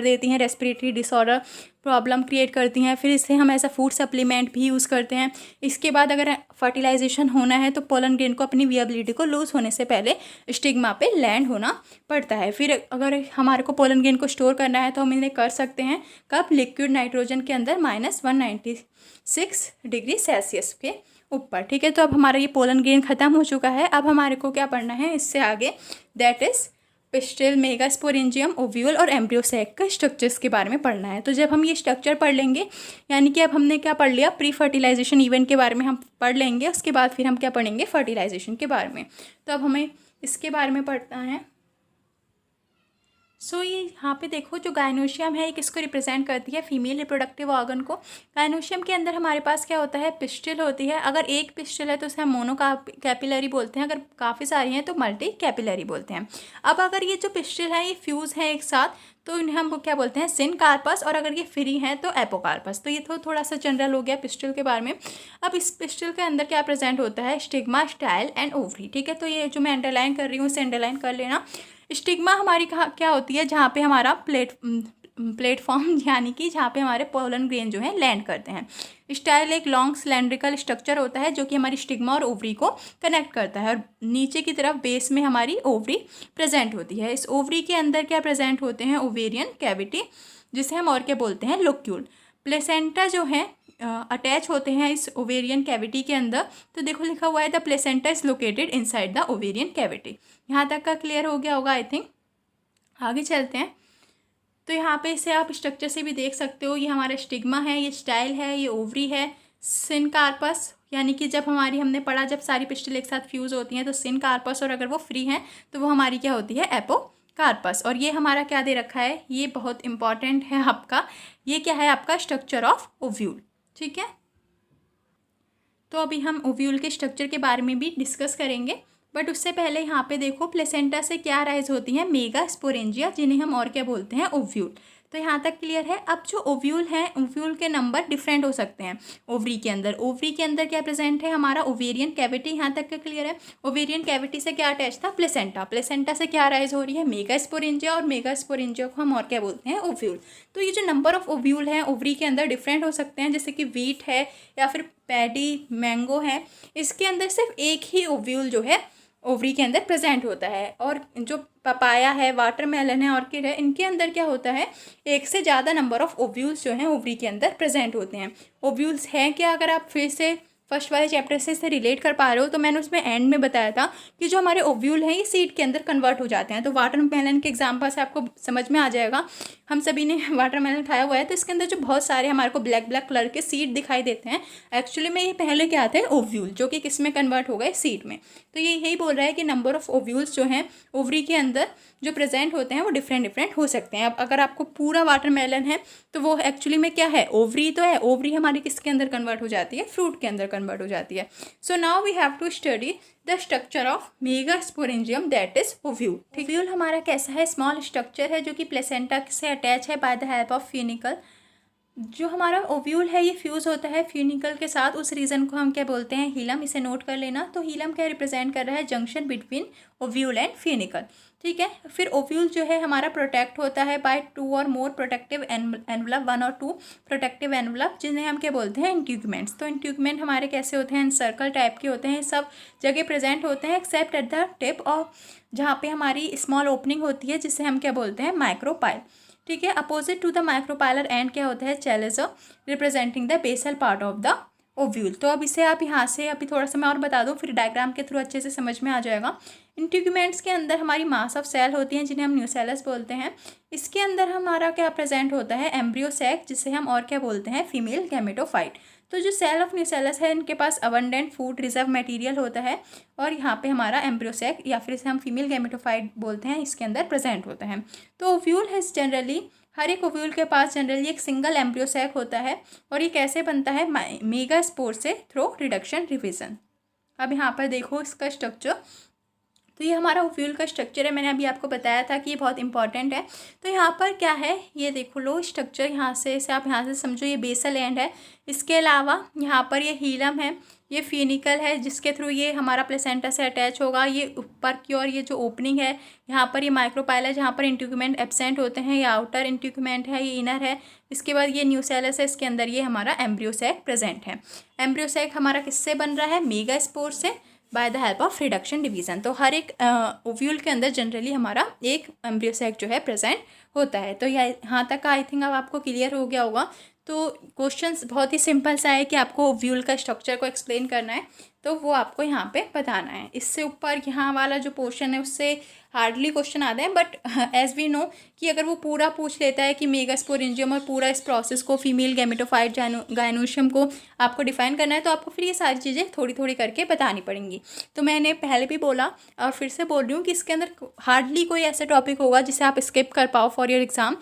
देती हैं, रेस्पिरेटरी डिसऑर्डर प्रॉब्लम क्रिएट करती हैं। फिर इसे हम ऐसा फूड सप्लीमेंट भी यूज़ करते हैं। इसके बाद अगर फर्टिलाइजेशन होना है तो पोलन ग्रेन को अपनी विएबिलिटी को लूज होने से पहले स्टिग्मा पे लैंड होना पड़ता है। फिर अगर हमारे को पोलन ग्रेन को स्टोर करना है तो हम इन्हें कर सकते हैं कब, लिक्विड नाइट्रोजन के अंदर -196 डिग्री सेल्सियस के ऊपर। ठीक है, तो अब हमारा ये पोलन ग्रेन ख़त्म हो चुका है। अब हमारे को क्या पढ़ना है इससे आगे, that is pistil, megasporangium, ovule और एम्ब्रियो सैक के स्ट्रक्चर्स के बारे में पढ़ना है। तो जब हम ये स्ट्रक्चर पढ़ लेंगे, यानी कि अब हमने क्या पढ़ लिया, प्री फर्टिलाइजेशन इवेंट के बारे में हम पढ़ लेंगे, उसके बाद फिर हम क्या पढ़ेंगे, फर्टिलाइजेशन के बारे में। तो अब हमें इसके बारे में पढ़ना है। सो ये यहाँ पे देखो, जो गायनोशियम है ये किसको रिप्रेजेंट करती है, फीमेल रिप्रोडक्टिव ऑर्गन को। गायनोशियम के अंदर हमारे पास क्या होता है, पिस्टिल होती है। अगर एक पिस्टिल है तो उसे हम मोनो कैपिलरी बोलते हैं, अगर काफ़ी सारी हैं तो मल्टी कैपिलरी बोलते हैं। अब अगर ये जो पिस्टिल है ये फ्यूज़ है एक साथ तो इन्हें हम क्या बोलते हैं, सिनकार्पस, और अगर ये फ्री हैं तो एपोकार्पस। तो ये तो थोड़ा सा जनरल हो गया पिस्टिल के बारे में। अब इस पिस्टिल के अंदर क्या प्रेजेंट होता है, स्टिग्मा, स्टाइल एंड ओवरी। ठीक है, तो ये जो मैं अंडरलाइन कर रही हूँ उसे अंडरलाइन कर लेना। स्टिग्मा हमारी क्या होती है, जहाँ पे हमारा प्लेटफॉर्म यानी कि जहाँ पे हमारे पोलन ग्रेन जो है लैंड करते हैं। स्टाइल एक लॉन्ग सिलेंड्रिकल स्ट्रक्चर होता है जो कि हमारी स्टिग्मा और ओवरी को कनेक्ट करता है, और नीचे की तरफ बेस में हमारी ओवरी प्रेजेंट होती है। इस ओवरी के अंदर क्या प्रेजेंट होते हैं, ओवेरियन कैविटी, जिसे हम और क्या बोलते हैं, लोक्यूल। प्लेसेंटा जो है अटैच होते हैं इस ओवेरियन कैविटी के अंदर। तो देखो लिखा हुआ है the placenta is located inside the ovarian cavity. यहाँ तक का क्लियर हो गया होगा आई थिंक। आगे चलते हैं। तो यहाँ पे इसे आप स्ट्रक्चर से भी देख सकते हो, ये हमारा स्टिग्मा है, ये स्टाइल है, ये ओवरी है, सिनकार्पस यानी कि जब हमने पढ़ा जब सारी पिस्टल एक साथ फ्यूज़ होती हैं तो सिनकार्पस, और अगर वो फ्री हैं तो वो हमारी क्या होती है, एपोकार्पस। और ये हमारा क्या दे रखा है, ये बहुत इंपॉर्टेंट है आपका, ये क्या है आपका स्ट्रक्चर ऑफ ओव्यूल। ठीक है, तो अभी हम ओव्यूल के स्ट्रक्चर के बारे में भी डिस्कस करेंगे, बट उससे पहले यहाँ पे देखो प्लेसेंटा से क्या राइज होती हैं, मेगा स्पोरेंजिया, जिन्हें हम और क्या बोलते हैं, ओव्यूल। तो यहाँ तक क्लियर है। अब जो ओव्यूल है, ओव्यूल के नंबर डिफरेंट हो सकते हैं ओवरी के अंदर। ओवरी के अंदर क्या प्रेजेंट है, हमारा ओवेरियन कैविटी, यहाँ तक का क्लियर है। ओवेरियन कैविटी से क्या अटैच था, प्लेसेंटा। प्लेसेंटा से क्या राइज हो रही है, मेगा स्पोरेंजिया, और मेगा स्पोरेंजिया को हम और क्या बोलते हैं, ओव्यूल। तो ये जो नंबर ऑफ ओव्यूल हैं ओवरी के अंदर डिफरेंट हो सकते हैं, जैसे कि वीट है या फिर पैडी, मैंगो है, इसके अंदर सिर्फ एक ही ओव्यूल जो है ओवरी के अंदर प्रेजेंट होता है। और जो पपाया है, वाटरमेलन है, ऑर्किड है, इनके अंदर क्या होता है, एक से ज़्यादा नंबर ऑफ ओव्यूल्स जो हैं ओवरी के अंदर प्रेजेंट होते हैं। ओव्यूल्स हैं क्या, अगर आप फिर से फर्स्ट वाले चैप्टर से रिलेट कर पा रहे हो तो मैंने उसमें एंड में बताया था कि जो हमारे ओव्यूल हैं ये सीड के अंदर कन्वर्ट हो जाते हैं। तो वाटरमेलन के एग्जाम्पल से आपको समझ में आ जाएगा, हम सभी ने वाटरमेलन खाया हुआ है, तो इसके अंदर जो बहुत सारे हमारे को ब्लैक ब्लैक कलर के सीड दिखाई देते हैं, एक्चुअली में ये पहले क्या थे, ओव्यूल, जो कि किस में कन्वर्ट हो गए, सीड में। तो ये यही बोल रहा है कि नंबर ऑफ ओव्यूल्स जो हैं ओवरी के अंदर जो प्रेजेंट होते हैं वो डिफरेंट हो सकते हैं। अब अगर आपको पूरा वाटरमेलन है तो वो एक्चुअली में क्या है, ओवरी तो है, ओवरी हमारी किसके अंदर कन्वर्ट हो जाती है, फ्रूट के अंदर कन्वर्ट हो जाती है। So now we have to study the structure of megasporangium that is ovule. Ovule हमारा कैसा है, स्मॉल स्ट्रक्चर है जो कि प्लेसेंटा से अटैच है by the help of funicle. जो हमारा ओव्यूल है ये फ्यूज़ होता है फ्यूनिकल के साथ, उस रीजन को हम क्या बोलते हैं, हीलम। इसे नोट कर लेना। तो हीलम क्या रिप्रेजेंट कर रहा है, junction between ovule and funicle. ठीक है, फिर ओव्यूल जो है हमारा प्रोटेक्ट होता है बाय 2 और मोर प्रोटेक्टिव एनवलप, 1 और 2 प्रोटेक्टिव एनवलप, जिन्हें हम क्या बोलते हैं, इंट्यूगमेंट्स। तो इंट्यूगमेंट हमारे कैसे होते हैं, सर्कल टाइप के होते हैं, सब जगह प्रेजेंट होते हैं accept at the tip of, जहाँ पे हमारी स्मॉल ओपनिंग होती है, जिसे हम क्या बोलते हैं, माइक्रोपाइल। ठीक है, opposite to the micropylar end क्या होता है, chalaza, representing the basal part of the ovule. तो अब इसे आप यहाँ से अभी थोड़ा सा मैं और बता दूँ, फिर डायग्राम के थ्रू अच्छे से समझ में आ जाएगा। इंट्यूगमेंट्स के अंदर हमारी मास ऑफ सेल होती हैं, जिन्हें हम न्यूसेलस बोलते हैं। इसके अंदर हमारा क्या प्रेजेंट होता है, एम्ब्रियो सैक, जिसे हम और क्या बोलते हैं, फीमेल गैमेटोफाइट। तो जो सेल ऑफ न्यूसेलस है इनके पास अबंडेंट फूड रिजर्व मटेरियल होता है, और यहाँ पे हमारा एम्ब्रियो सैक या फिर इसे हम फीमेल गैमेटोफाइट बोलते हैं, इसके अंदर प्रेजेंट होता है। तो ओव्यूल है जनरली, हर एक ओव्यूल के पास जनरली एक सिंगल एम्ब्रियो सैक होता है, और ये कैसे बनता है, मेगा स्पोर से थ्रू रिडक्शन डिवीजन। अब यहाँ पर देखो इसका स्ट्रक्चर। तो ये हमारा ओव्यूल का स्ट्रक्चर है, मैंने अभी आपको बताया था कि ये बहुत इंपॉर्टेंट है। तो यहाँ पर क्या है, ये देखो लो स्ट्रक्चर, यहाँ से इसे आप यहाँ से समझो, ये बेसल एंड है। इसके अलावा यहाँ पर ये हीलम है, ये फ्यूनिकल है, जिसके थ्रू ये हमारा प्लेसेंटा से अटैच होगा। ये ऊपर की ओर ये जो ओपनिंग है, यहाँ पर ये माइक्रोपाइल है, जहाँ पर इंट्यूगमेंट एब्सेंट होते हैं, ये आउटर इंट्यूगमेंट है, ये इनर है। इसके बाद ये न्यूसेलस है, इसके अंदर ये हमारा एम्ब्रियो सैक प्रेजेंट है। एम्ब्रियो सैक हमारा किससे बन रहा है, मेगा स्पोर से, by the help of reduction division. तो हर एक ओव्यूल के अंदर जनरली हमारा एक एम्ब्रियो सैक जो है प्रेजेंट होता है। तो यहाँ तक का आई थिंक अब आपको क्लियर हो गया होगा। तो क्वेश्चंस बहुत ही सिंपल सा है कि आपको ओव्यूल का स्ट्रक्चर को एक्सप्लेन करना है, तो वो आपको यहाँ पे बताना है। इससे ऊपर यहाँ वाला जो पोर्शन है उससे हार्डली क्वेश्चन आते हैं, बट एज वी नो कि अगर वो पूरा पूछ लेता है कि मेगा स्पोरेंजियम और पूरा इस प्रोसेस को, फीमेल गैमेटोफाइट गायनोशियम को आपको डिफाइन करना है, तो आपको फिर ये सारी चीज़ें थोड़ी थोड़ी करके बतानी पड़ेंगी। तो मैंने पहले भी बोला और फिर से बोल रही हूँ कि इसके अंदर हार्डली कोई ऐसा टॉपिक होगा जिसे आप स्किप कर पाओ फॉर योर एग्ज़ाम।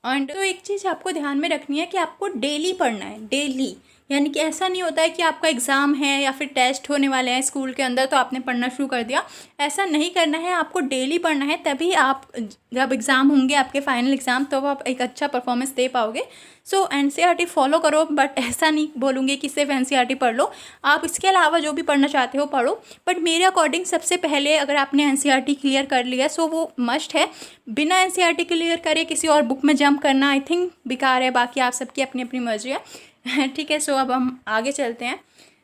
एंड तो एक चीज़ आपको ध्यान में रखनी है कि आपको डेली पढ़ना है, डेली। यानी कि ऐसा नहीं होता है कि आपका एग्ज़ाम है या फिर टेस्ट होने वाले हैं स्कूल के अंदर तो आपने पढ़ना शुरू कर दिया, ऐसा नहीं करना है। आपको डेली पढ़ना है, तभी आप जब एग्ज़ाम होंगे आपके फाइनल एग्ज़ाम तो आप एक अच्छा परफॉर्मेंस दे पाओगे। सो एनसीईआरटी फॉलो करो, बट ऐसा नहीं बोलूँगी कि सिर्फ एनसीईआरटी पढ़ लो, आप इसके अलावा जो भी पढ़ना चाहते हो पढ़ो। बट मेरे अकॉर्डिंग सबसे पहले अगर आपने एनसीईआरटी क्लियर कर लिया सो वो मस्ट है। बिना एनसीईआरटी क्लियर करे किसी और बुक में जंप करना आई थिंक बेकार है। बाकी आप सबकी अपनी अपनी मर्जी है ठीक है। सो अब हम आगे चलते हैं।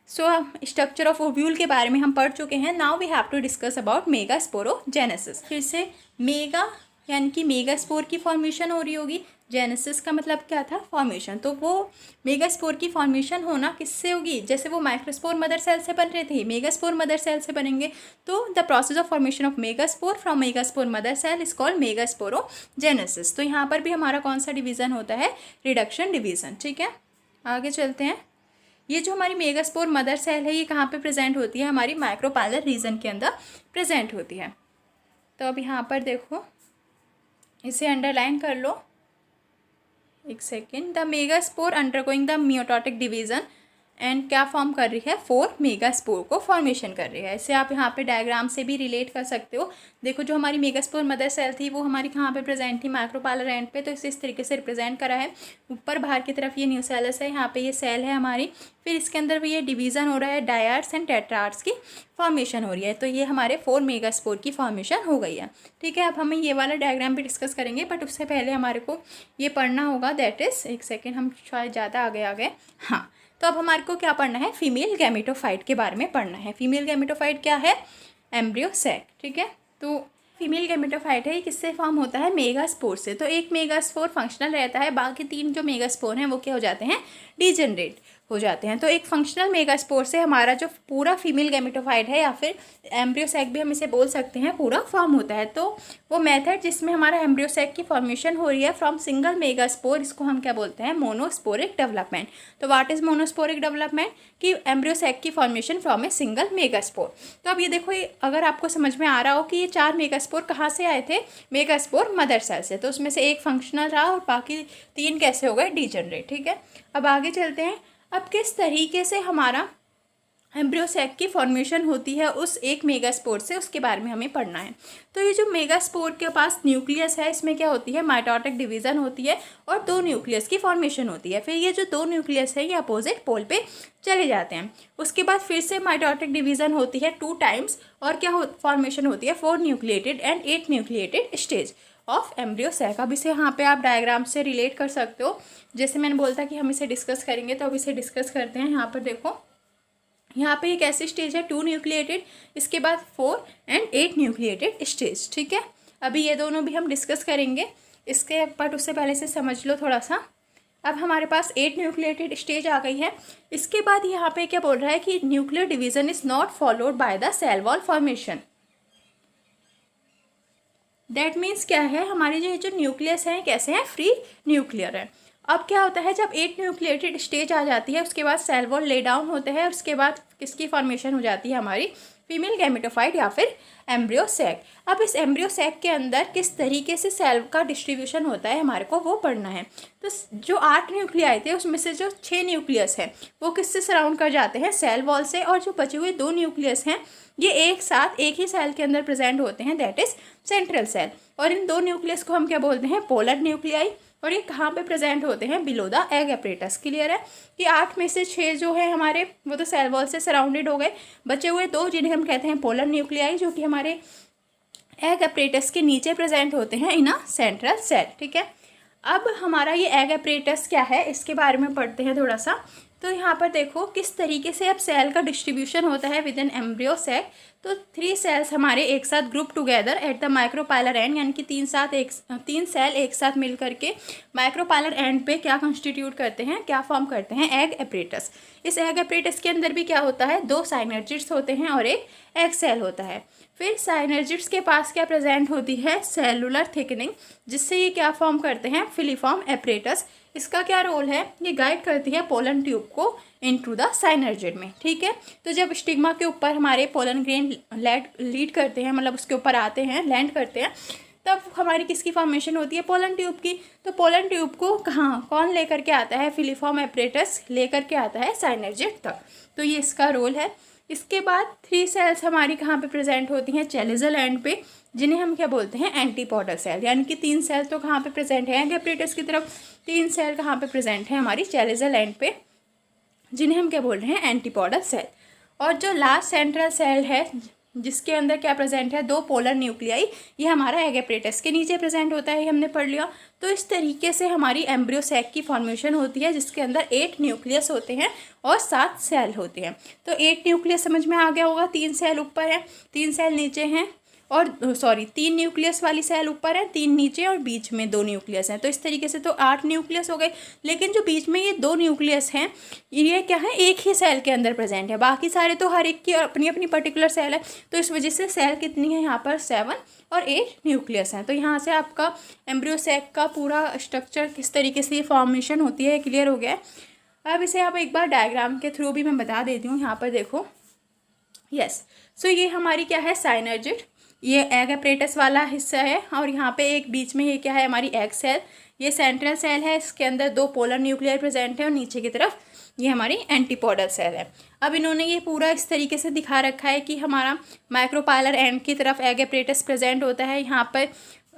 सो स्ट्रक्चर ऑफ ओव्यूल के बारे में हम पढ़ चुके हैं। Now we have to discuss about megasporogenesis. फिर से मेगा यानी कि मेगास्पोर की फॉर्मेशन हो रही होगी, जेनेसिस का मतलब क्या था, फॉर्मेशन। तो वो मेगास्पोर की फॉर्मेशन होना किससे होगी, जैसे वो माइक्रोस्पोर मदर सेल से बन रहे थे, मेगास्पोर मदर सेल से बनेंगे। तो the process of formation of megaspore from megaspore mother cell is called megasporogenesis. तो यहाँ पर भी हमारा कौन सा डिवीज़न होता है, रिडक्शन डिवीज़न। ठीक है, आगे चलते हैं। ये जो हमारी मेगास्पोर मदर सेल है ये कहाँ पे प्रेजेंट होती है, हमारी माइक्रोपाइलर रीजन के अंदर प्रेजेंट होती है। तो अब यहाँ पर देखो, इसे अंडरलाइन कर लो, एक second. The megaspore undergoing the meiotic division and क्या फॉर्म कर रही है, 4 मेगास्पोर को फॉर्मेशन कर रही है। इसे आप यहाँ पे डायग्राम से भी रिलेट कर सकते हो। देखो जो हमारी मेगास्पोर मदर सेल थी वो हमारी कहाँ पे प्रेजेंट थी, माइक्रोपाइलर एंड पे, तो इस तरीके से रिप्रेजेंट करा है। ऊपर बाहर की तरफ ये न्यूसेलस है, यहाँ पे ये सेल है हमारी, फिर इसके अंदर भी ये डिवीज़न हो रहा है, डायर्स एंड टेट्रार्स की फॉर्मेशन हो रही है। तो ये हमारे 4 मेगास्पोर की फॉर्मेशन हो गई है। ठीक है, अब हमें ये वाला डायग्राम भी डिस्कस करेंगे, बट उससे पहले हमारे को ये पढ़ना होगा, दैट इज़, एक सेकेंड, हम शायद ज़्यादा आगे आ गए। हाँ, तो अब हमारे को क्या पढ़ना है, फीमेल गैमेटोफाइट के बारे में पढ़ना है। फीमेल गैमेटोफाइट क्या है, एम्ब्रियो सैक। ठीक है, तो फीमेल गैमेटोफाइट है, ये किससे फॉर्म होता है, मेगास्पोर से। तो एक मेगास्पोर फंक्शनल रहता है, बाकी 3 जो मेगास्पोर हैं वो क्या हो जाते हैं, डीजनरेट हो जाते हैं। तो एक फंक्शनल मेगास्पोर से हमारा जो पूरा फीमेल गैमेटोफाइट है, या फिर एम्ब्रियो सैक भी हम इसे बोल सकते हैं, पूरा फॉर्म होता है। तो वो मेथड जिसमें हमारा एम्ब्रियो सैक की फॉर्मेशन हो रही है फ्रॉम सिंगल मेगास्पोर, इसको हम क्या बोलते हैं, मोनोस्पोरिक डेवलपमेंट। तो व्हाट इज मोनोस्पोरिक डेवलपमेंट, कि एम्ब्रियो सैक की formation from a single megaspore. तो अब ये देखो, अगर आपको समझ में आ रहा हो कि ये 4 मेगास्पोर कहाँ से आए थे, मेगास्पोर मदर सेल से, तो उसमें से एक फंक्शनल रहा और बाकी 3 कैसे हो गए, डीजनरेट। ठीक है, अब आगे चलते हैं। अब किस तरीके से हमारा एम्ब्रियो सैक की फॉर्मेशन होती है उस एक मेगास्पोर से, उसके बारे में हमें पढ़ना है। तो ये जो मेगास्पोर के पास न्यूक्लियस है, इसमें क्या होती है, माइटोटिक डिवीज़न होती है और 2 न्यूक्लियस की फॉर्मेशन होती है। फिर ये जो 2 न्यूक्लियस है ये अपोजिट पोल पे चले जाते हैं। उसके बाद फिर से माइटोटिक डिवीज़न होती है 2 टाइम्स, और क्या फॉर्मेशन होती है, 4 nucleated and 8 nucleated stage of embryo sac. अब इसे यहाँ पे आप डायग्राम से रिलेट कर सकते हो, जैसे मैंने बोला था कि हम इसे डिस्कस करेंगे, तो अब इसे डिस्कस करते हैं। यहाँ पर देखो, यहाँ पे एक ऐसी स्टेज है 2 न्यूक्लिएटेड, इसके बाद 4 एंड 8 न्यूक्लिएटेड स्टेज। ठीक है, अभी ये दोनों भी हम डिस्कस करेंगे इसके, बट उससे पहले से समझ लो थोड़ा सा। अब हमारे पास 8 न्यूक्लिएटेड स्टेज आ गई है। इसके बाद यहाँ पे क्या बोल रहा है कि nuclear division is not followed by the cell wall formation. That means क्या है, हमारे जो न्यूक्लियस हैं कैसे हैं, फ्री न्यूक्लियर है। अब क्या होता है, जब 8 न्यूक्लिएटेड स्टेज आ जाती है उसके बाद सेल वॉल ले डाउन होते हैं, उसके बाद किसकी फॉर्मेशन हो जाती है, हमारी फीमेल गैमेटोफाइट या फिर एम्ब्रियो सैक। अब इस एम्ब्रियो सैक के अंदर किस तरीके से सेल का डिस्ट्रीब्यूशन होता है हमारे को वो पढ़ना है। तो जो 8 न्यूक्लियाई थे उसमें से जो 6 न्यूक्लियस है वो किससे सराउंड कर जाते हैं, सेल वॉल से, और जो बचे हुए 2 न्यूक्लियस हैं ये एक साथ एक ही सेल के अंदर प्रेजेंट होते हैं, दैट इज सेंट्रल सेल। और इन 2 न्यूक्लियस को हम क्या बोलते हैं, पोलर न्यूक्लियाई, और ये कहाँ पे प्रेजेंट होते हैं, below the egg apparatus. Clear है कि 8 में से 6 जो है हमारे वो तो सेल वॉल से सराउंडेड हो गए, बचे हुए 2 जिन्हें हम कहते हैं पोलर न्यूक्लियाई, जो कि हमारे एग एपरेटस के नीचे प्रेजेंट होते हैं इन अ सेंट्रल सेल। ठीक है, अब हमारा ये एग एपरेटस क्या है इसके बारे में पढ़ते हैं थोड़ा सा। तो यहाँ पर देखो किस तरीके से अब सेल का डिस्ट्रीब्यूशन होता है विद इन एम्ब्रियो सैक। तो 3 सेल्स हमारे एक साथ group together at the micropylar and, यानी कि 3 सेल एक साथ मिल करके माइक्रोपाइलर एंड पे क्या कंस्टिट्यूट करते हैं, क्या फॉर्म करते हैं, एग एपरेटस। इस एग एपरेटस के अंदर भी क्या होता है, 2 साइनर्जिड्स होते हैं और एक एग सेल होता है। फिर साइनर्जिड्स के पास क्या प्रेजेंट होती है, सेलुलर थिकनिंग, जिससे ये क्या फॉर्म करते हैं, फिलीफॉर्म एपरेटस। इसका क्या रोल है, ये गाइड करती है पोलन ट्यूब को इनटू द साइनर्जिड में। ठीक है, तो जब स्टिग्मा के ऊपर हमारे पोलन ग्रेन लीड करते हैं, मतलब उसके ऊपर आते हैं, लैंड करते हैं, तब हमारी किसकी फॉर्मेशन होती है, पोलन ट्यूब की। तो पोलन ट्यूब को कौन लेकर के आता है, फिलीफॉर्म एपरेटस लेकर के आता है साइनर्जिड तक। तो ये इसका रोल है। इसके बाद 3 सेल्स हमारी कहाँ पे प्रेजेंट होती हैं, चैलिजल एंड पे, जिन्हें हम क्या बोलते हैं, एंटीपोडल सेल। यानी कि 3 सेल तो कहाँ पे प्रेजेंट है एग एपरेटस की तरफ, 3 सेल कहाँ पे प्रेजेंट है, हमारी चैलेजल एंड पे, जिन्हें हम क्या बोल रहे हैं, एंटीपोडल सेल। और जो लास्ट सेंट्रल सेल है जिसके अंदर क्या प्रेजेंट है, 2 पोलर न्यूक्लियाई, ये हमारा एग एपरेटस के नीचे प्रेजेंट होता है, ये हमने पढ़ लिया। तो इस तरीके से हमारी एम्ब्रियो सैक की फॉर्मेशन होती है, जिसके अंदर 8 न्यूक्लियस होते हैं और 7 सेल होते हैं। तो 8 न्यूक्लियस समझ में आ गया होगा, 3 सेल ऊपर है, 3 सेल नीचे हैं, और 3 न्यूक्लियस वाली सेल ऊपर है, 3 नीचे, और बीच में 2 न्यूक्लियस हैं। तो इस तरीके से तो 8 न्यूक्लियस हो गए। लेकिन जो बीच में ये 2 न्यूक्लियस हैं, ये क्या है, एक ही सेल के अंदर प्रेजेंट है, बाकी सारे तो हर एक की अपनी अपनी पर्टिकुलर सेल है। तो इस वजह से सेल कितनी है यहाँ पर, 7 और 8 न्यूक्लियस हैं। तो यहाँ से आपका एम्ब्रियो सैक का पूरा स्ट्रक्चर किस तरीके से ये फॉर्मेशन होती है क्लियर हो गया है। अब इसे आप एक बार डायग्राम के थ्रू भी मैं बता देती हूँ। यहाँ पर देखो, यस, सो ये हमारी क्या है, साइनर्जिड, ये एग एपरेटस वाला हिस्सा है, और यहाँ पे एक बीच में ये क्या है, हमारी एग सेल, ये सेंट्रल सेल है, इसके अंदर 2 पोलर न्यूक्लियर प्रेजेंट है, और नीचे की तरफ ये हमारी एंटीपोडल सेल है। अब इन्होंने ये पूरा इस तरीके से दिखा रखा है कि हमारा माइक्रोपाइलर एंड की तरफ एग एपरेटस प्रेजेंट होता है, यहाँ पर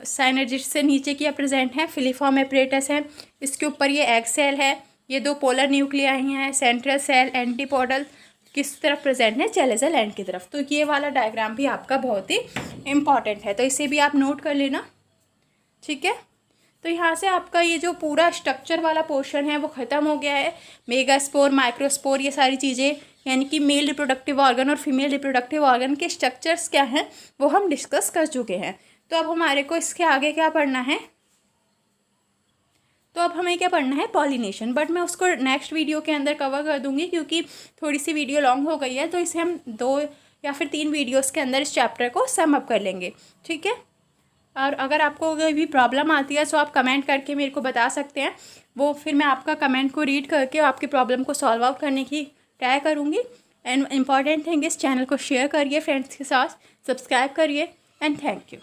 साइनर्जिड से नीचे की प्रेजेंट है फिलीफॉर्म एपरेटस है, इसके ऊपर ये एग सेल है, ये 2 पोलर न्यूक्लियाई हैं, सेंट्रल सेल, एंटीपोडल किस तरफ प्रेजेंट है, चैलेजल एंड की तरफ। तो ये वाला डायग्राम भी आपका बहुत ही इम्पॉर्टेंट है, तो इसे भी आप नोट कर लेना, ठीक है। तो यहाँ से आपका ये जो पूरा स्ट्रक्चर वाला पोर्शन है वो ख़त्म हो गया है। मेगास्पोर, माइक्रोस्पोर, ये सारी चीज़ें, यानी कि मेल रिप्रोडक्टिव ऑर्गन और फीमेल रिप्रोडक्टिव ऑर्गन के स्ट्रक्चर्स क्या हैं वो हम डिस्कस कर चुके हैं। तो अब हमारे को इसके आगे क्या पढ़ना है, तो अब हमें क्या पढ़ना है, पॉलिनेशन। बट मैं उसको नेक्स्ट वीडियो के अंदर कवर कर दूंगी, क्योंकि थोड़ी सी वीडियो लॉन्ग हो गई है, तो इसे हम 2 या फिर 3 वीडियोस के अंदर इस चैप्टर को सम अप कर लेंगे, ठीक है। और अगर आपको कोई भी प्रॉब्लम आती है तो आप कमेंट करके मेरे को बता सकते हैं, वो फिर मैं आपका कमेंट को रीड करके आपकी प्रॉब्लम को सॉल्व आउट करने की ट्राई करूँगी। एंड इम्पॉर्टेंट थिंग, इस चैनल को शेयर करिए फ्रेंड्स के साथ, सब्सक्राइब करिए, एंड थैंक यू।